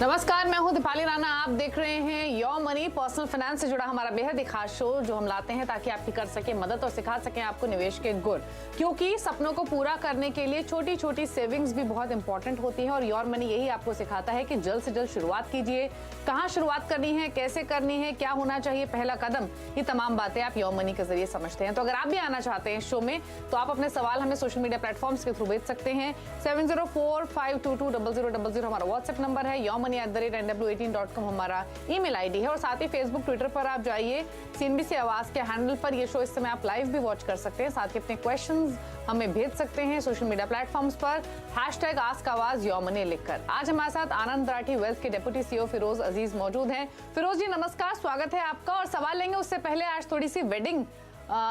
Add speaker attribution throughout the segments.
Speaker 1: नमस्कार, मैं हूं दीपाली राणा। आप देख रहे हैं योर मनी, पर्सनल फाइनेंस से जुड़ा हमारा बेहद ही खास शो जो हम लाते हैं ताकि आपकी कर सके मदद और सिखा सकें आपको निवेश के गुर। क्योंकि सपनों को पूरा करने के लिए छोटी छोटी सेविंग्स भी बहुत इंपॉर्टेंट होती हैं और योर मनी यही आपको सिखाता है कि जल्द से जल्द शुरुआत कीजिए। कहाँ शुरुआत करनी है, कैसे करनी है, क्या होना चाहिए पहला कदम, ये तमाम बातें आप योर मनी के जरिए समझते हैं। तो अगर आप भी आना चाहते हैं शो में तो आप अपने सवाल हमें सोशल मीडिया प्लेटफॉर्म्स के थ्रू भेज सकते हैं। 7045220000 हमारा व्हाट्सएप नंबर है। yourmoney@nw18.com हमारा ईमेल आईडी है और साथ ही फेसबुक ट्विटर पर आप जाइए सीएनबीसी आवाज के हैंडल पर। ये शो इस समय आप लाइव भी वॉच कर सकते हैं। साथ ही अपने क्वेश्चंस हमें भेज सकते हैं सोशल मीडिया प्लेटफॉर्म्स पर #AskAwaz योर मनी लिखकर। आज हमारे साथ आनंद राठी वेल्थ के डेप्यूटी सीईओ फिरोज अजीज मौजूद हैं। फिरोज जी नमस्कार, स्वागत है आपका। और सवाल लेंगे उससे पहले आज थोड़ी सी वेडिंग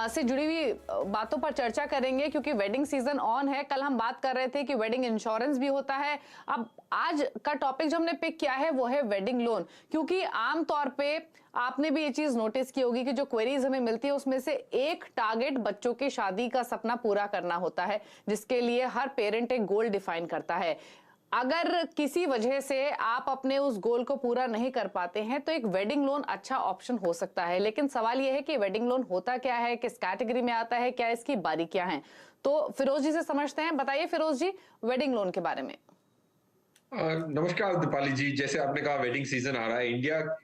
Speaker 1: से जुड़ी हुई बातों पर चर्चा करेंगे क्योंकि वेडिंग सीजन ऑन है। कल हम बात कर रहे थे कि वेडिंग इंश्योरेंस भी होता है। अब आज का टॉपिक जो हमने पिक किया है वो है वेडिंग लोन, क्योंकि आमतौर पे आपने भी ये चीज नोटिस की होगी कि जो क्वेरीज हमें मिलती है उसमें से एक टारगेट बच्चों की शादी का सपना पूरा करना होता है, जिसके लिए हर पेरेंट एक गोल डिफाइन करता है। अगर किसी वजह से आप अपने उस गोल को पूरा नहीं कर पाते हैं तो एक वेडिंग लोन अच्छा ऑप्शन हो सकता है। लेकिन सवाल यह है कि वेडिंग लोन होता क्या है, किस कैटेगरी में आता है, क्या इसकी बारीकियां हैं। तो फिरोज जी से समझते हैं। बताइए फिरोज जी वेडिंग लोन के बारे में।
Speaker 2: नमस्कार दीपाली जी। जैसे आपने कहा वेडिंग सीजन आ रहा है,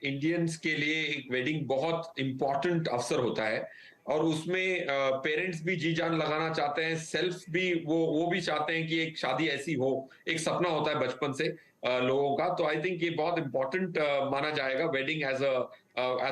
Speaker 2: इंडियंस के लिए एक वेडिंग बहुत इंपॉर्टेंट अवसर होता है और उसमें पेरेंट्स भी जी जान लगाना चाहते हैं, सेल्फ भी वो भी चाहते हैं कि एक शादी ऐसी हो। एक सपना होता है बचपन से लोगों का। तो आई थिंक ये बहुत इंपॉर्टेंट माना जाएगा wedding as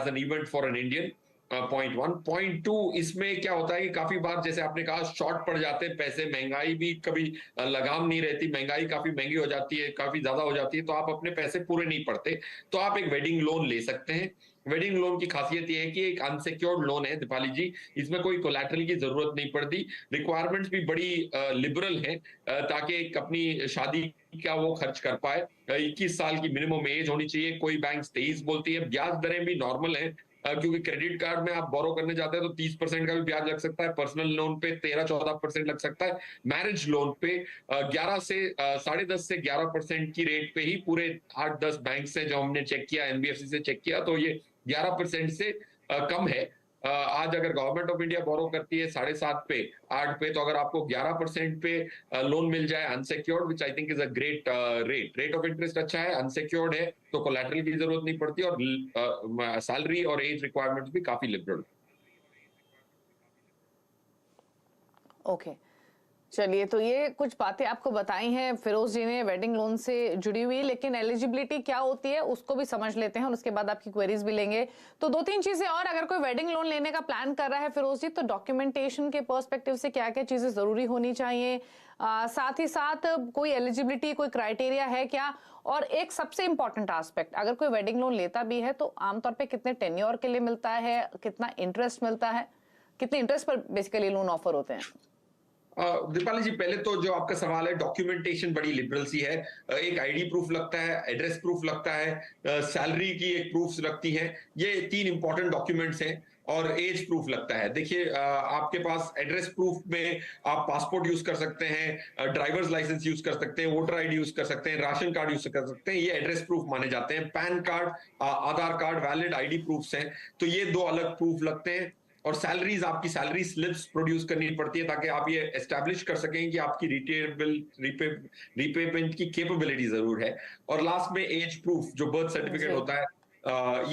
Speaker 2: an event for an Indian. Point one. Point two, इसमें क्या होता है कि काफी बार जैसे आपने कहा शॉर्ट पड़ जाते हैं पैसे, महंगाई भी कभी लगाम नहीं रहती, महंगाई काफी महंगी हो जाती है, काफी ज्यादा हो जाती है, तो आप अपने पैसे पूरे नहीं पड़ते तो आप एक वेडिंग लोन ले सकते हैं। वेडिंग लोन की खासियत यह है कि एक अनसिक्योर्ड लोन है दीपाली जी, इसमें कोई कोलैटरल की जरूरत नहीं पड़ती। रिक्वायरमेंट्स भी बड़ी लिबरल है ताकि एक अपनी शादी का वो खर्च कर पाए। 21 साल की मिनिमम एज होनी चाहिए। कोई बैंक 23 बोलती है। ब्याज दरें भी नॉर्मल है क्योंकि क्रेडिट कार्ड में आप बोरो करने जाते हैं तो 30% का भी ब्याज लग सकता है, पर्सनल लोन पे 13-14% लग सकता है, मैरिज लोन पे 11 से 10.5 से 11% की रेट पे ही पूरे 8-10 बैंक से जो हमने चेक किया, एनबीएफसी से चेक किया, तो ये 11% से कम है। आज अगर गवर्नमेंट ऑफ इंडिया बोरो करती है 7.5 पे 8 पे, तो अगर आपको 11% पे लोन मिल जाए unsecured, which I think is a great rate of interest अच्छा है, अनसिक्योर्ड है तो कोलैटरल की जरूरत नहीं पड़ती और सैलरी और एज रिक्वायरमेंट्स भी काफी लिबरल।
Speaker 1: ओके चलिए, तो ये कुछ बातें आपको बताई हैं फिरोज जी ने वेडिंग लोन से जुड़ी हुई, लेकिन एलिजिबिलिटी क्या होती है उसको भी समझ लेते हैं और उसके बाद आपकी क्वेरीज भी लेंगे। तो 2-3 चीजें और, अगर कोई वेडिंग लोन लेने का प्लान कर रहा है फिरोज जी, तो डॉक्यूमेंटेशन के पर्सपेक्टिव से क्या क्या चीजें जरूरी होनी चाहिए, साथ ही साथ कोई एलिजिबिलिटी, कोई क्राइटेरिया है क्या, और एक सबसे इंपॉर्टेंट एस्पेक्ट, अगर कोई वेडिंग लोन लेता भी है तो आमतौर पर कितने टेन्योर के लिए मिलता है, कितना इंटरेस्ट मिलता है, कितने इंटरेस्ट पर बेसिकली लोन ऑफर होते हैं।
Speaker 2: दीपाली जी, पहले तो जो आपका सवाल है, डॉक्यूमेंटेशन बड़ी लिबरल सी है। एक आईडी प्रूफ लगता है, एड्रेस प्रूफ लगता है, सैलरी की एक प्रूफ लगती है। ये 3 इंपॉर्टेंट डॉक्यूमेंट्स हैं और एज प्रूफ लगता है। देखिए आपके पास एड्रेस प्रूफ में आप पासपोर्ट यूज कर सकते हैं, ड्राइवर्स लाइसेंस यूज कर सकते हैं, वोटर आईडी यूज कर सकते हैं, राशन कार्ड यूज कर सकते हैं, ये एड्रेस प्रूफ माने जाते हैं। पैन कार्ड, आधार कार्ड वैलिड आईडी प्रूफ्स हैं, तो ये 2 अलग प्रूफ लगते हैं। और सैलरीज, आपकी सैलरी स्लिप्स प्रोड्यूस करनी पड़ती है ताकि आप ये एस्टैब्लिश कर सकें कि आपकी रीपेमेंट की कैपेबिलिटी जरूर है। और लास्ट में एज प्रूफ, जो बर्थ सर्टिफिकेट होता है,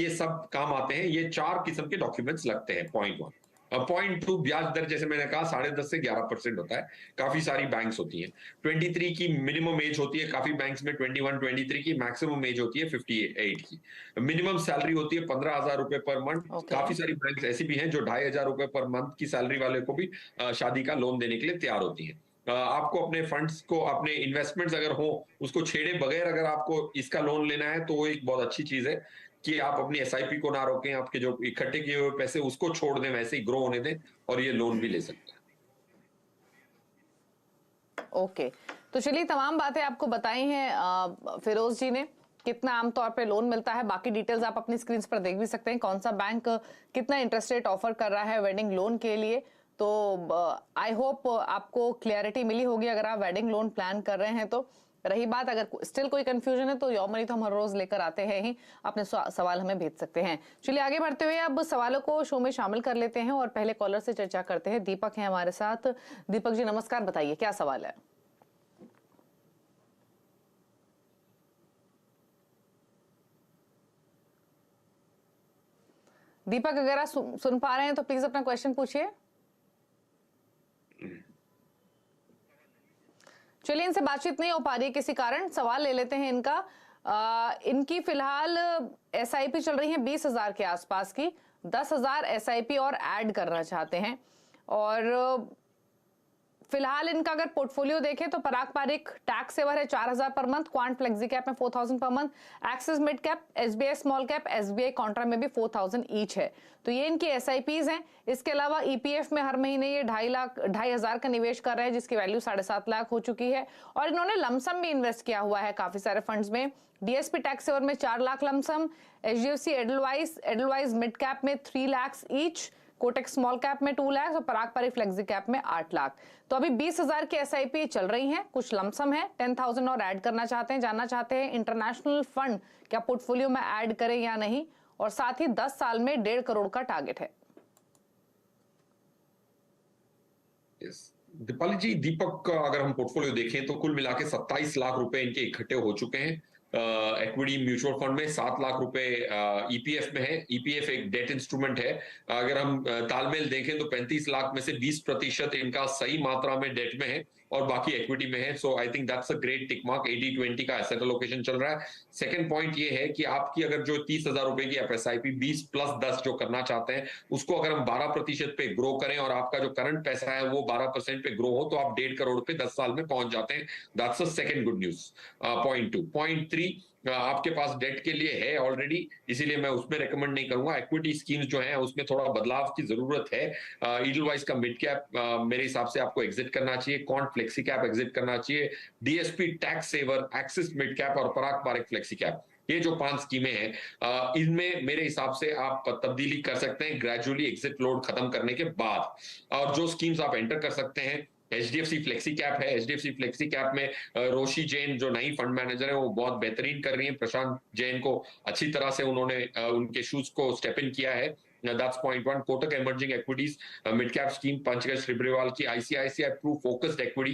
Speaker 2: ये सब काम आते हैं। ये 4 किस्म के डॉक्यूमेंट्स लगते हैं। पॉइंट 1। पॉइंट 2, ब्याज दर जैसे मैंने कहा 10.5 से 11% होता है। काफी सारी बैंक्स होती हैं। 23 की मिनिमम एज होती है, काफी बैंक्स में 21-23 की, मैक्सिमम एज होती है 58 की। मिनिमम सैलरी होती है 15,000 रुपए पर मंथ। काफी सारी बैंक्स ऐसी भी हैं जो 2,500 रुपए पर मंथ की सैलरी वाले को भी शादी का लोन देने के लिए तैयार होती है। आपको अपने फंड्स को, अपने इन्वेस्टमेंट्स अगर हो, उसको छेड़े बगैर अगर आपको इसका लोन लेना है तो वो एक बहुत अच्छी चीज है कि आप अपनी एसआईपी को ना रोकें, आपके जो इकट्ठे किए हुए पैसे उसको छोड़ दें, वैसे ही ग्रो होने दें और ये लोन भी ले सकते हैं।
Speaker 1: ओके तो चलिए, तमाम बातें आपको बताई हैं फिरोज जी ने। कितना आमतौर पे लोन मिलता है, बाकी डिटेल्स आप अपनी स्क्रीन पर देख भी सकते हैं। कौन सा बैंक कितना इंटरेस्ट रेट ऑफर कर रहा है वेडिंग लोन के लिए। तो आई होप आपको क्लैरिटी मिली होगी अगर आप वेडिंग लोन प्लान कर रहे हैं तो। रही बात अगर स्टिल कोई कंफ्यूजन है तो योर मनी तो हम हर रोज लेकर आते हैं ही, अपने सवाल हमें भेज सकते हैं। चलिए आगे बढ़ते हुए अब सवालों को शो में शामिल कर लेते हैं और पहले कॉलर से चर्चा करते हैं। दीपक है हमारे साथ। दीपक जी नमस्कार, बताइए क्या सवाल है? दीपक अगर आप सुन पा रहे हैं तो प्लीज अपना क्वेश्चन पूछिए। चलिए इनसे बातचीत नहीं हो पा रही है किसी कारण, सवाल ले लेते हैं इनका। इनकी फिलहाल एसआईपी चल रही है 20,000 के आसपास की, 10,000 एसआईपी और ऐड करना चाहते हैं। और फिलहाल इनका अगर पोर्टफोलियो देखें तो पराग पारिक टैक्स सेवर है 4,000 per month, quant flexi cap में 4,000 per month, axis mid cap, SBI small cap, SBI Contra में भी 4,000 ईच है। तो ये इनकी एसआईपीज हैं। इसके अलावा ईपीएफ में हर महीने ये 2,500 का निवेश कर रहे हैं जिसकी वैल्यू 7.5 लाख हो चुकी है। और इन्होंने लमसम भी इन्वेस्ट किया हुआ है काफी सारे फंड्स में। डीएसपी टैक्स सेवर में 4 lakh lump sum, HDFC Edelweiss mid cap में 3 lakh each, Kotak small cap में 2 लाख और पराग पारिक फ्लेक्सी कैप में 8 लाख। तो अभी 20,000 की एसआईपी चल रही हैं, कुछ लमसम है, 10,000 और ऐड करना चाहते हैं। जानना चाहते हैं इंटरनेशनल फंड क्या पोर्टफोलियो में ऐड करें या नहीं, और साथ ही 10 साल में 1.5 करोड़ का टारगेट है।
Speaker 2: दीपाली जी, दीपक का अगर हम पोर्टफोलियो देखें तो कुल मिला के 27 लाख रुपए इनके इकट्ठे हो चुके हैं। इक्विटी म्यूचुअल फंड में 7 लाख रुपए ईपीएफ में है। ईपीएफ एक डेट इंस्ट्रूमेंट है। अगर हम तालमेल देखें तो 35 लाख में से 20% इनका सही मात्रा में डेट में है और बाकी इक्विटी में है। So I think that's a great tick mark. 80-20 का एसेट एलोकेशन चल रहा है। सेकंड पॉइंट ये है कि आपकी अगर जो 30,000 रुपए की एफएसआईपी 20+10 जो करना चाहते हैं उसको अगर हम 12% पे ग्रो करें और आपका जो करंट पैसा है वो 12% पे ग्रो हो तो आप 1.5 करोड़ पे 10 साल में पहुंच जाते हैं। That's a second good news. Point 2। Point 3, आपके पास डेट के लिए है ऑलरेडी, इसीलिए मैं उसमें रेकमेंड नहीं करूंगा। इक्विटी स्कीम्स जो हैं उसमें थोड़ा बदलाव की जरूरत है। ईडलवाइज का मिड कैप मेरे हिसाब से आपको एग्जिट करना चाहिए, क्वांट फ्लेक्सी कैप एग्जिट करना चाहिए, DSP tax saver, Axis mid cap और पराग पारिक फ्लेक्सी कैप, ये जो 5 स्कीमें हैं इनमें मेरे हिसाब से आप तब्दीली कर सकते हैं ग्रेजुअली एग्जिट लोड खत्म करने के बाद। और जो स्कीम्स आप एंटर कर सकते हैं, एचडीएफसी फ्लेक्सी कैप है। एचडीएफसी फ्लेक्सी कैप में रोशी जैन जो नई फंड मैनेजर है वो बहुत बेहतरीन कर रही है। प्रशांत जैन को अच्छी तरह से उन्होंने उनके शूज को स्टेप इन किया है। That's point 1. Kotak emerging equities mid cap scheme, पंचगज श्रीब्रेवाल की आईसीआईसीआई प्रू फोकस्ड इक्विटी,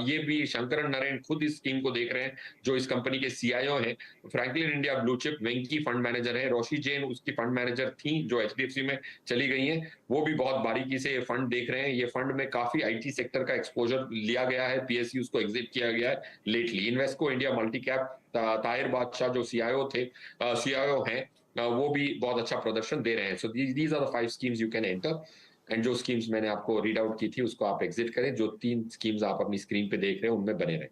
Speaker 2: ये भी शंकरन नरेन खुद इस स्कीम को देख रहे हैं जो इस कंपनी के सीआईओ हैं। फ्रैंकलिन इंडिया ब्लू चिप वेंकी फंड मैनेजर है। रोशी जैन उसकी फंड मैनेजर थी जो एचडीएफसी में चली गई हैं। वो भी बहुत बारीकी से ये फंड देख रहे हैं। ये फंड में काफी आईटी सेक्टर का एक्सपोजर लिया गया है। पीएसयू उसको एग्जिट किया गया है lately. Invesco India multi cap, Tahir बादशाह जो सीआईओ हैं वो भी बहुत अच्छा प्रदर्शन दे रहे हैं। So these are the 5 schemes you can enter. And जो स्कीम्स मैंने आपको रीड आउट की थी उसको आप एग्जिट करें। जो 3 स्कीम्स आप अपनी स्क्रीन पे देख रहे हैं उनमें बने रहें।